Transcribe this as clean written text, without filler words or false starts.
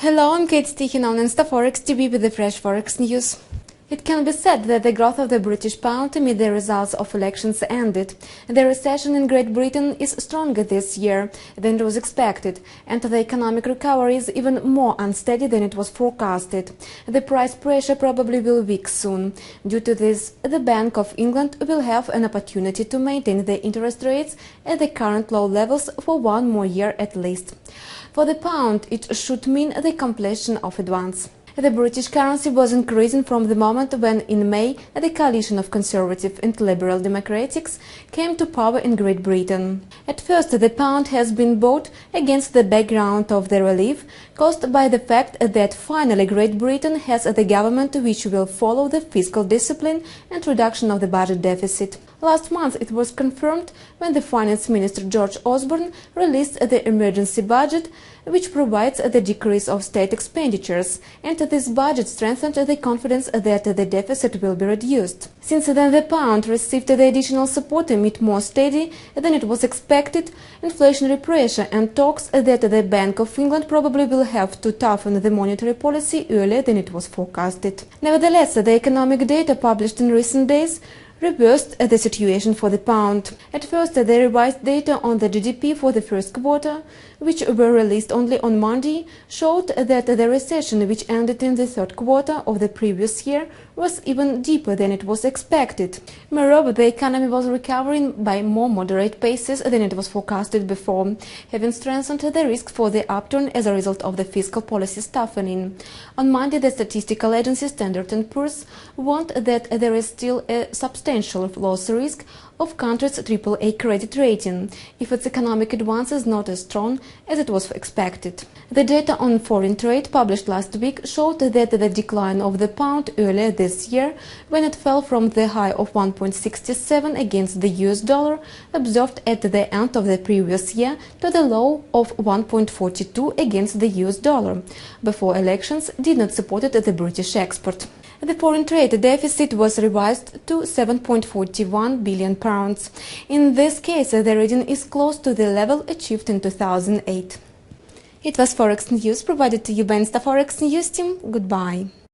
Hello, I'm Kate Stichin on InstaForex TV with the fresh Forex news. It can be said that the growth of the British pound amid the results of elections ended. The recession in Great Britain is stronger this year than it was expected, and the economic recovery is even more unsteady than it was forecasted. The price pressure probably will weaken soon. Due to this, the Bank of England will have an opportunity to maintain the interest rates at the current low levels for one more year at least. For the pound, it should mean the completion of advance. The British currency was increasing from the moment when, in May, the coalition of Conservative and Liberal Democrats came to power in Great Britain. At first, the pound has been bought against the background of the relief caused by the fact that finally Great Britain has the government which will follow the fiscal discipline and reduction of the budget deficit. Last month it was confirmed when the Finance Minister George Osborne released the emergency budget, which provides the decrease of state expenditures, and this budget strengthened the confidence that the deficit will be reduced. Since then, the pound received the additional support amid more steady than it was expected inflationary pressure and talks that the Bank of England probably will have to toughen the monetary policy earlier than it was forecasted. Nevertheless, the economic data published in recent days reversed the situation for the pound. At first, the revised data on the GDP for the first quarter, which were released only on Monday, showed that the recession, which ended in the third quarter of the previous year, was even deeper than it was expected. Moreover, the economy was recovering by more moderate paces than it was forecasted before, having strengthened the risk for the upturn as a result of the fiscal policy toughening. On Monday, the statistical agency Standard & Poor's warned that there is still a substantial loss risk of country's AAA credit rating if its economic advance is not as strong as it was expected. The data on foreign trade published last week showed that the decline of the pound earlier this year, when it fell from the high of 1.67 against the US dollar observed at the end of the previous year to the low of 1.42 against the US dollar before elections, did not support the British export. The foreign trade deficit was revised to £7.41 billion. In this case, the reading is close to the level achieved in 2008. It was Forex News provided to you by InstaForex News Team. Goodbye.